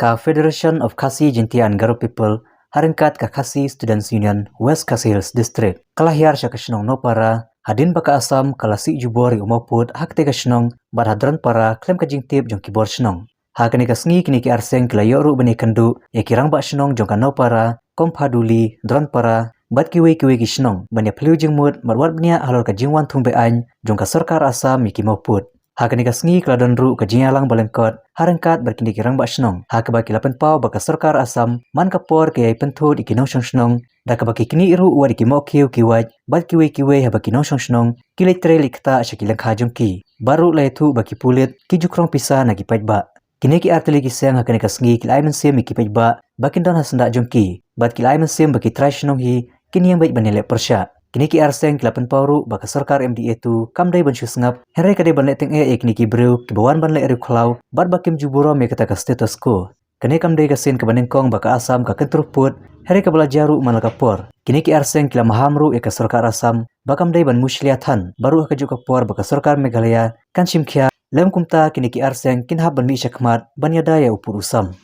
Ka Federation of Khasi Jintian Garo People haringkat ka Khasi Students Union West Khasi Hills District. Kalahiar siya kasinong no para hadin baka asam kalasi jubori umapud hakte kasinong barhadran para klem ka jingtip jong kibor sinong. Hakani kasngi kini ki arseng kilayo ru bani kandu ya kirang ba sinong jong kanau para kompaduli dran para bat kiwe ki sinong bani peliu jingmut marwat bania halor ka jingwan thumbe an jong ka sarkar asam miki mapud. Hakani kasngi keladan ru ka jingalang balengkot harangkat berkini kirang ba sinong hakaba kilapan pau baka sarkar asam man kapor kayai penthut ikinong sinong da kabaki kini iru wa dikimo kiu kiwaj bat kiwe habaki nong sinong kiletre likta syakilang kajungki baru laitu baki pulit ki jukrong pisa nagi paitba kini ki artili ki seng hakani kasngi kilai mensim iki paitba bakin don hasanda jungki bat kilai mensim baki trai sinong hi kini yang baik banile persya. Kini ki arseng kilapan pauru baka sarkar MDA tu kamdai banshu sengap herai kadai banle teng kini ki breu ki bawan banle eri khalau bat bakim juburo me kata ka status quo kini kamdai kasin ka banengkong baka asam ka kentruput herai ka belajaru malaka por kini ki arseng kila mahamru ka sarkar asam bakamdai ban mushliatan baru ka juk por baka sarkar Meghalaya kan simkhya lem kumta kini ki arseng kinhab ban mi syakmat ban yadaya upur usam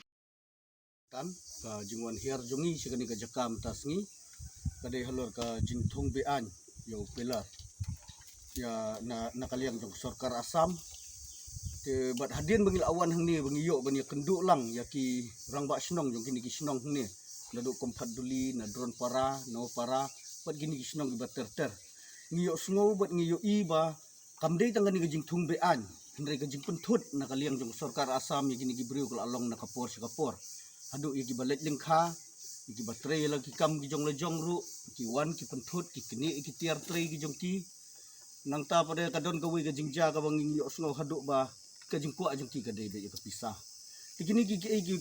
kan ka jingwan hiar jongi sekani ka jakam tasngi kadai halor ka jingthong bean yo pilar ya nakaliang jong sarkar asam te bat hadin bangil awan hangni bangiyo bani kenduk lang ya ki rangba sinong jong kini ki sinong hangni laduk kompat duli na drone para no para bat gini ki sinong bat ter ngiyo sngow bat ngiyo iba kamdei tangani ka jingthong bean hendrai ka jingpenthut nakaliang jong sarkar asam ya gini ki briu kala along nakapor sikapor aduk ya ki balet lengkha iki baterai lagi kam ki jong lejong ru ki wan ki penthut ki kini ki tiar trai ki jong ki nang ta pada kadon ka wi ka jingja ka banging yo snow haduk ba ka jingkwa jong ki ka dei be ka pisah tikini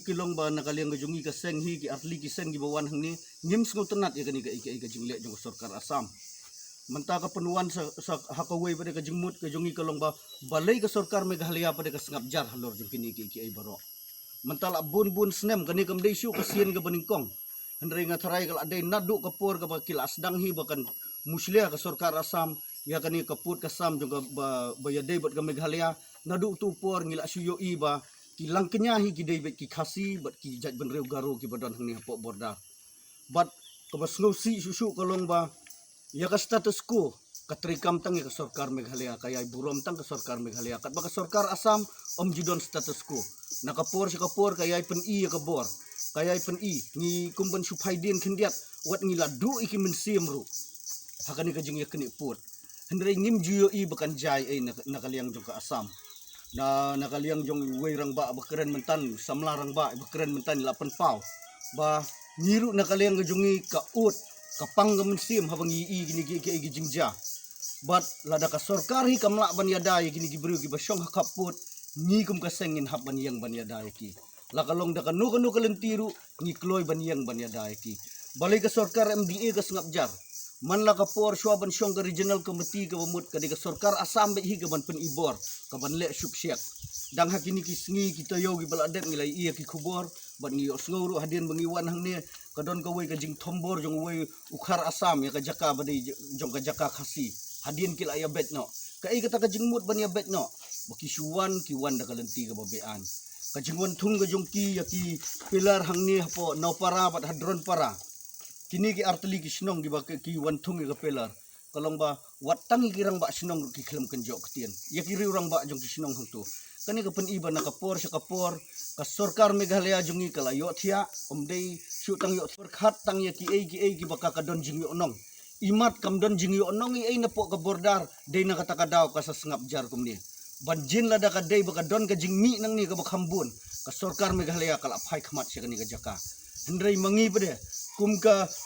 ki long ba nakaliang ka jongi ka seng hi ki atli ki seng ki bawan hang ni ngim snow tenat ya kani ka jingle jong sarkar asam menta ka penuan sa hakawai pada ka jingmut ka jongi ka long ba balai ka sarkar Meghalaya pada ka sengap jar halor jong kini ki ai baro mentala bun snem kani kam dei syu ka sien ka baningkong hendrai ngatharai kal adai naduk kapur ka bakil asdang hi bakan muslia ka sarkar asam ya kani kaput kasam juga bayadai bat ka Meghalaya naduk tu por ngila suyo iba ki langkenya hi ki dei bet ki khasi bat ki jaj ban reu garo ki badan hangni hapo borda bat ka basno si susu kalong ba ya ka status quo katrikam tang ka sarkar Meghalaya kaya burom tang ka sarkar Meghalaya kat baka sarkar asam om judon status quo nakapor si kapor kaya pen i ka bor kaya pen i ni kumban suphaidin khindiat wat ngila du iki mensim ru hakani ka jing yakni put hendrai ngim juyo i bakan jai ai nakaliang jong ka asam na nakaliang jong weirang ba bakeren mentan samlarang ba bakeren mentan 8 pau ba ngiru nakaliang ka jongi ka ut kapang ka mensim habang i gini ki jingja bat lada ka sarkar hi kamla ban yada gini ki bru ki basyong hakaput ni kum ka sengin hab ban yang ban yada ki lakalong da kanu kalentiru ni kloy ban yang ban yada ki balai ka sarkar MDA ka sengap jar man la ka por shwa ban syong ka regional committee ka bamut ka ka sarkar asam be hi ka ban pen ibor ka ban le syuk dang hakini ki sngi kita yo ki baladet ngilai iya ki khubor ban ngi osnguru hadin bangiwan hang ne kadon ka wei ka jing thombor jong wei ukhar asam ya ka jaka badai jong ka jaka khasi hadin kila ya betno ka ai kata ka jingmut ban ya betno baki syuwan ki wan da kalenti ka babean ka jingwan thung ka jong ki ya ki pilar hang ne hapo no para bat hadron para kini ki arteli ki sinong di baka ki wan thung ka pilar kalong ba watang kirang ba sinong ki khlem kenjo ketien ya ki riurang ba jong ki sinong hang tu kani ka pen iba nakapor sa kapor ka sarkar Meghalaya jongi kala yo thia omdei syutang yo perkhat tang ya ki ai ki baka kadon jing yo nong imat kamdon jing yo nong ai napo ka bordar dei nakata daw ka sa sengap jar kumni banjin lada ka dei baka don ka jingmi nang ni ka bakhambun ka sarkar Meghalaya kala phai khmat sa kani ka jaka hendrai mangi pade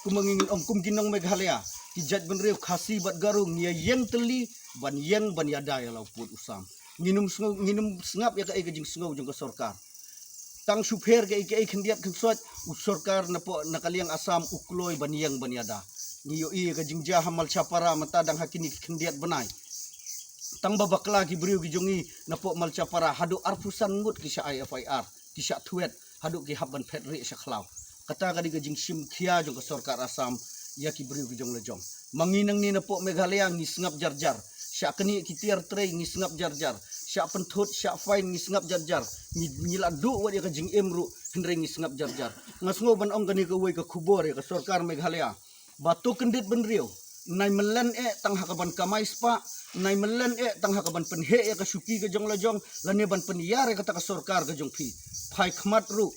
kumanging kum kinong Meghalaya ki jaj ban reu khasi bat garung ya yang teli ban yang ban yada ya lauput usam nginum sengap ya ka ai ka jing sengau jong ka sarkar tang supher ka ai khendiat khsot sarkar napo nakaliang asam ukloy ban yang ban yada niyo i ka jingja hamal chapara matadang hakini khendiat banai tang babakla ki briu ki jongi napo mal chapara hadu arfusan ngut ki sa IFIR ki sa thuet hadu ki haban fedri sa khlau kata ka di ka jing sim khia jong ka sarkar asam ya ki briu ki jong lejong manginang ni napo Meghalaya ni sengap jar sya keni ki tiar trai ni sengap jar sya penthut sya fine ni sengap jar ni ladu wat ya ka jing emru hendring ngap jar ngasngo ban ong kani ka wei ka khubor ya ka sarkar Meghalaya batu kendit benrio nai melen tang hakaban kamai spa nai melen tang hakaban penhe ya ka syuki ka jong lajong lane ban penyar ya ka sarkar ka jong phi phai khmat ru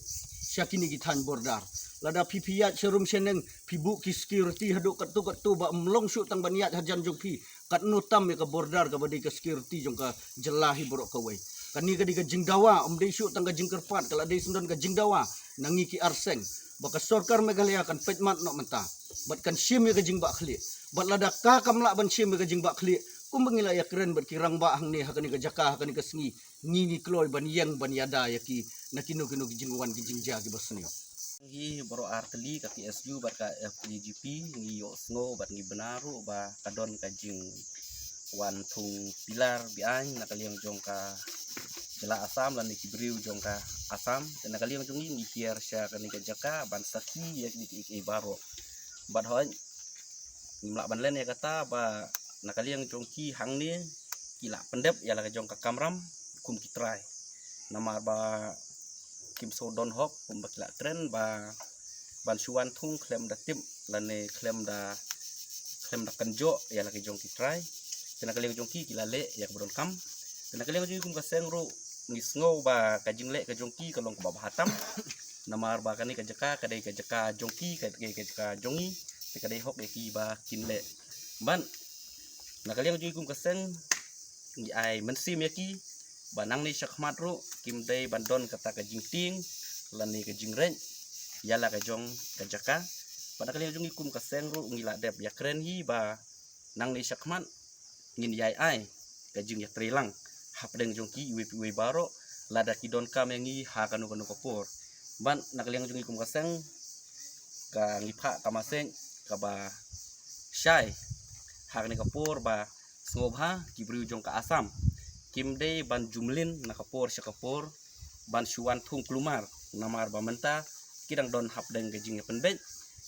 syakini gitan bordar lada pipiyat serum seneng pibu ki security haduk katu ba mlong syuk tang baniat hajan jong phi kat nutam ya ka bordar ka badi ka security jong ka jelahi borok ka wei kani ka di ka jingdawa om dei syuk tang ka jingkerpat kala dei sundon ka jingdawa nangi ki arseng baka sarkar Meghalaya kan petmat nok menta bat kan sim ya ka jingba khli bat lada ka kamla ban sim ya ka jingba khli kumbangila ya keren bat kirang ba hang ni hakani ka jaka hakani ka sngi ngi kloy ban yang ban yada ya ki nakinu kinu ki jingwan ki jingja ki basnio Ngi boro arteli ka PSU bar ka FGGP ngi yo sngo bar ngi benaru ba kadon ka jing wan thung pilar bian nakaliang jong ka jela asam lan ki briu jong ka asam dan nakaliang jong ngi kier sya ka ni ka jaka ban saki ya ki baro bat hoy ngimla ban len ya kata ba nakaliang jong ki hang ni kila pendep ya la ka jong ka kamram kum kitrai namar ba kim so don hok pembakila tren ba ban suan thung klem da tim lane klem da kanjo ya lagi jong ki try tena kali jong ki kila le ya bron kam tena kali jong kum ka sengro ngisngo ba ka jing le ka jong ki kalong ka hatam namar ba kani ka jaka kadai ka jaka jong ki ka jaka jongi te kadai hok ya ki ba kin le ban na kali jong kum ka seng ni ai mensim ya ki banang ni syakmat ru kim dei bandon kata ka jingting lani ka jingren yala ka jong ka jaka pada kali jong ikum ka sengru ngila dep ya keren hi ba nang ni syakmat ngin yai ai ka jing ya trilang hap deng jong ki we baro lada ki don kam ngi ha kanu kapur ban nakali jong ikum ka seng ka ngipha ka maseng ka ba syai ha ni kapur ba ngobha ki briu jong ka asam kim de ban jumlin nakapor syakapor ban syuan thung klumar namar ba menta kidang don hap deng gejing ya penbet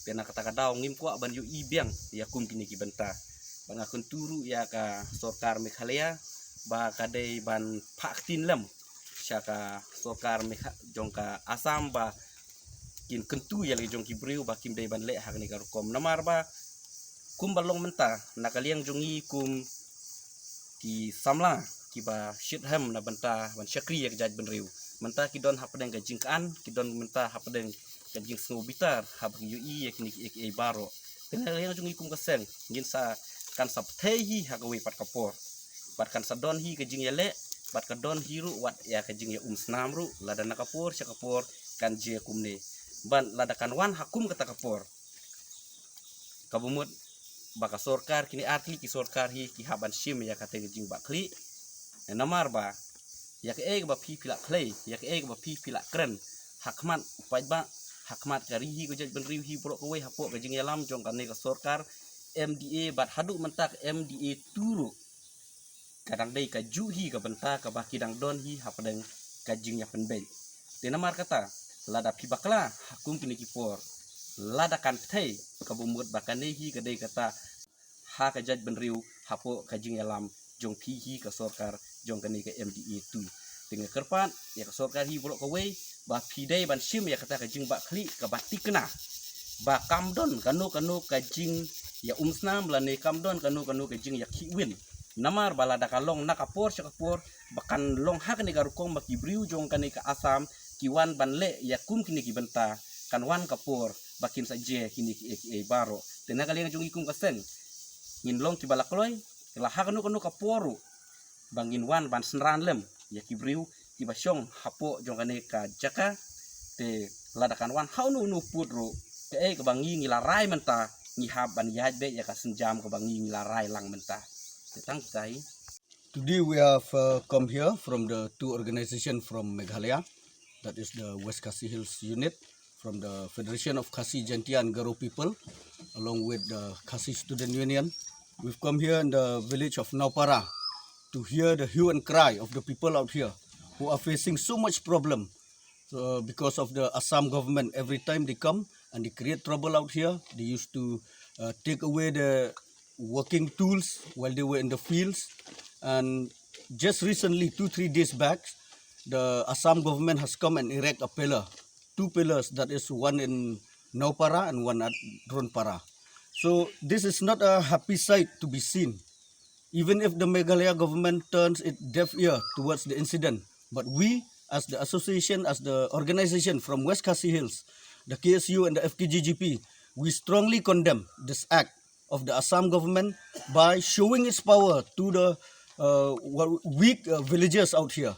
pena kata kadau ngim kwa ban yu ibiang ya kum kini ki benta ban akun turu ya ka sarkar Meghalaya ba kadai ban phaktin lem syaka sarkar jong ka asam ba kin kentu ya lagi jong ki briu ba kim de ban le hak ni ka rukom namar ba kum balong menta nakaliang jongi kum ki samla kiba shitham na banta ban syakri ya kejaj benriu menta kidon hapdeng gajing kan kidon menta hapdeng gajing sngo bitar hab ui ya kini ek baro tena yang jung ikum kaseng ngin sa kan sap thehi hagawi pat kapor pat kan sadon hi gajing ya le pat kadon hiru wat ya gajing ya snam ru lada nakapor syakapor kan je kumne ban lada kan wan hakum kata kapor kabumut baka sarkar kini atli ki sarkar hi ki haban sim ya kate gajing bakli namar ba yak ba pi pilak clay yak ba pi pilak kren hakmat pai ba hakmat kari hi gojaj benriu hi pro ko we hapo gajing yalam jong kan ka sarkar MDA bat hadu mentak MDA turu kadang dei ka ju hi ka benta ka ba kidang don hi hapadeng kajing ya penben te namar kata lada pi bakla hakum kini kipor lada kan thei ka bumut bakane hi ka dei kata ha ka jaj benriu hapo kajing yalam jong pi hi ka sarkar jong kani ka MDA tu dengan kerpan ya ka sarkar hi bolok kawai ba pi dei ban sim ya kata ka jing ba khli ka batik kena ba kamdon kanu ka jing ya umsnam lane kamdon kanu ka jing ya kiwin namar balada kalong nakapor syakapor bakan long hak ni garukong makibriu jong kani ka asam kiwan banle ya kum kini ki benta kanwan kapor bakin saje kini ki baro tena kali jong ikum kasen ngin long ki balakloy la hakanu kaporu bangin wan ban senran lem ya kibriu ki basyong hapo jong kani ka jaka te ladakan wan haunu nu putro ke bangi ngilarai menta ngihab ban yaj be ya ka senjam ke bangi ngilarai lang menta tang tai. Today we have come here from the two organizations from Meghalaya, that is the West Khasi Hills unit from the Federation of Khasi Gentian Garo people, along with the Khasi Student Union. We've come here in the village of Naupara to hear the hue and cry of the people out here who are facing so much problem because of the Assam government. Every time they come and they create trouble out here, they used to take away the working tools while they were in the fields. And just recently, 2-3 days back, the Assam government has come and erect a pillar two pillars, that is one in Naupara and one at Dronpara. So this is not a happy sight to be seen, even if the Meghalaya government turns its deaf ear towards the incident. But we, as the association, as the organization from West Khasi Hills, the KSU and the FKGGP, we strongly condemn this act of the Assam government by showing its power to the weak villagers out here.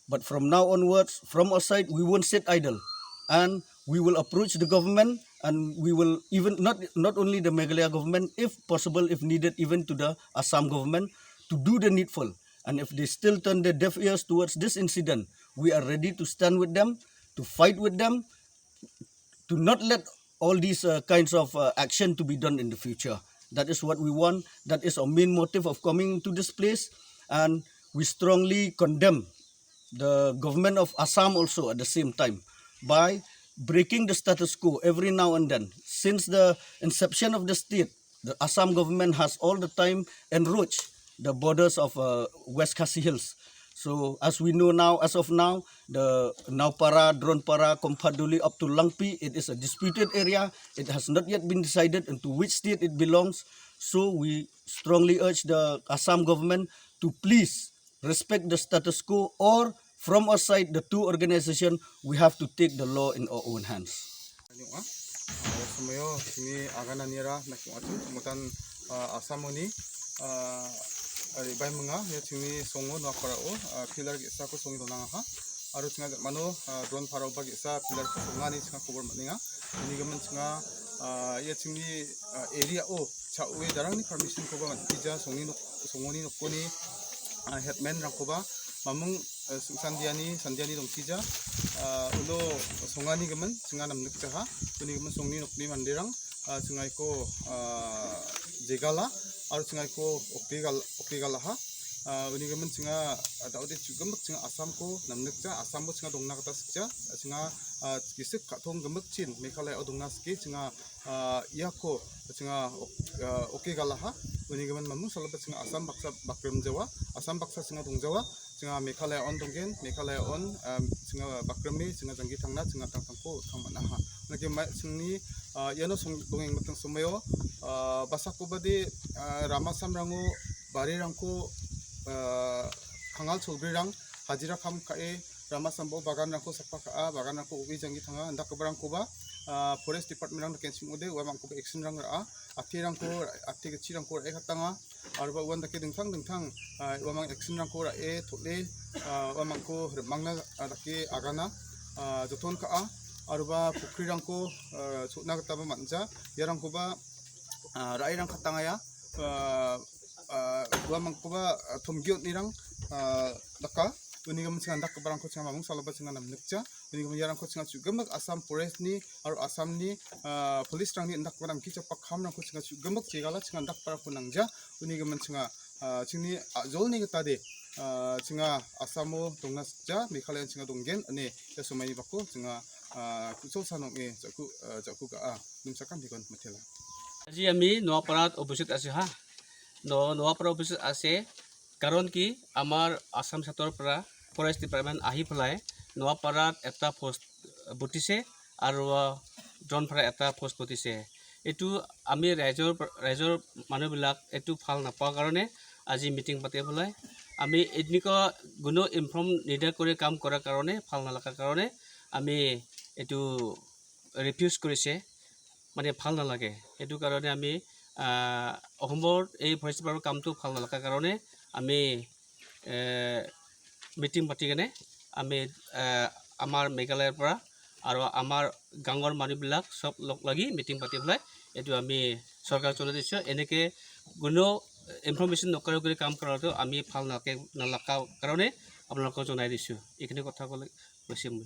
But from now onwards, from our side, we won't sit idle, and we will approach the government, and we will even not only the Meghalaya government, if possible, if needed, even to the Assam government, to do the needful. And if they still turn their deaf ears towards this incident, we are ready to stand with them, to fight with them, to not let all these kinds of action to be done in the future. That is what we want. That is our main motive of coming to this place, and we strongly condemn the government of Assam also at the same time by breaking the status quo every now and then. Since the inception of the state, the Assam government has all the time enroached the borders of West Khasi Hills. So as we know now, as of now, the Naupara, Dronpara, Kompaduli up to Langpi, it is a disputed area. It has not yet been decided into which state it belongs. So we strongly urge the Assam government to please respect the status quo, or from our side, the two organizations, we have to take the law in our own hands. Sumayo sini agana nira nakiwatu mutan asamoni ribai menga ya sini songo no parao pilar gisa ko songi donanga ha aru singa mano drone parao bagi sa pilar ko ngani singa kubur maninga ini gamen singa ya sini area o chawe darang ni permission ko ba tija songoni no koni headman rangkoba mamung sandiani dong tija ulo songani gamen singa namnik jaha uni gamen songni nokni mandirang singai ko jegala aru singai ko oktigala ha uni gamen singa daude chugemek singa asam ko namnik ja asam bo singa dongna kata sikja singa kisik kathong gemek chin Meghalaya odongna ski singa yako singa oktigala ha uni gamen mamung salabat singa asam baksa bakrem jawa asam baksa singa dongjawa singa Meghalaya on donggen Meghalaya on singa bakremi singa janggi thangna singa tangtangko thangmana ha nagi mai singni yano dongeng matang sumayo basako bade ramasam rango bari rangko kangal solbirang hajira kam kae ramasam bo bagan rangko sapa ka bagan rangko ubi janggi thanga ndak barang ko ba forest department rang kensim ode wa mangko action rang ra ati ke chirang ko e khatanga arba wan dake dingthang wa mang action rang ko ra e thole wa mangko mangna dake agana joton ka arba pukri rang ko sutna kata ba manja yarang ko ba rai rang khatanga ya wa mangko ba thomgiot ni rang daka uni gamen singa dak barang ko singa mamung salaba singa namnukja uni gamen yarang ko singa chugemek Assam forest ni aru Assam ni police rang ni ndak barang ki chapak kham rang ko singa chugemek jegala singa dak barang ko nangja uni gamen singa singni azol ni gata de singa Assamo dongna ja Meghalaya singa donggen ane ya somai bako singa kusol sanong e jaku ka nimsakan dikon mathela আজি আমি নোয়াপাড়াত উপস্থিত আছো হা নোয়াপাড়া উপস্থিত আছে কাৰণ কি আমাৰ আসাম ছাত্ৰৰ পৰা ফৰেষ্ট ডিপাৰ্টমেণ্ট আহি পেলাই নোয়াপাড়াত এটা পোষ্ট বুটিছে আৰু ড্ৰোনপাৰা এটা পোষ্ট বুটিছে এইটো আমি ৰাইজৰ মানুহবিলাক এইটো ভাল নাপাওঁ কাৰণে আজি মিটিং পাতি পেলাই আমি এনেকুৱা কোনো ইনফৰ্ম নিদিয়া কৰি কাম কৰাৰ কাৰণে ভাল নালাগাৰ কাৰণে আমি এইটো ৰিফিউজ কৰিছে মানে ভাল নালাগে এইটো কাৰণে আমি অসমৰ এই ফৰেষ্ট ডিপাৰ্টমেণ্টৰ কামটো ভাল নালাগাৰ কাৰণে আমি মিটিং পাতি কেনে আমি আমাৰ মেঘালয়ৰ পৰা আৰু আমাৰ গাঁৱৰ মানুহবিলাক চব লগ লাগি মিটিং পাতি পেলাই এইটো আমি চৰকাৰক জনাই দিছোঁ এনেকৈ কোনো ইনফৰ্মেশ্যন নকৰাকৈ কাম কৰাটো আমি ভাল নালাগাৰ কাৰণে আপোনালোকক জনাই দিছোঁ এইখিনি কথা ক'লে কৈছোঁ মই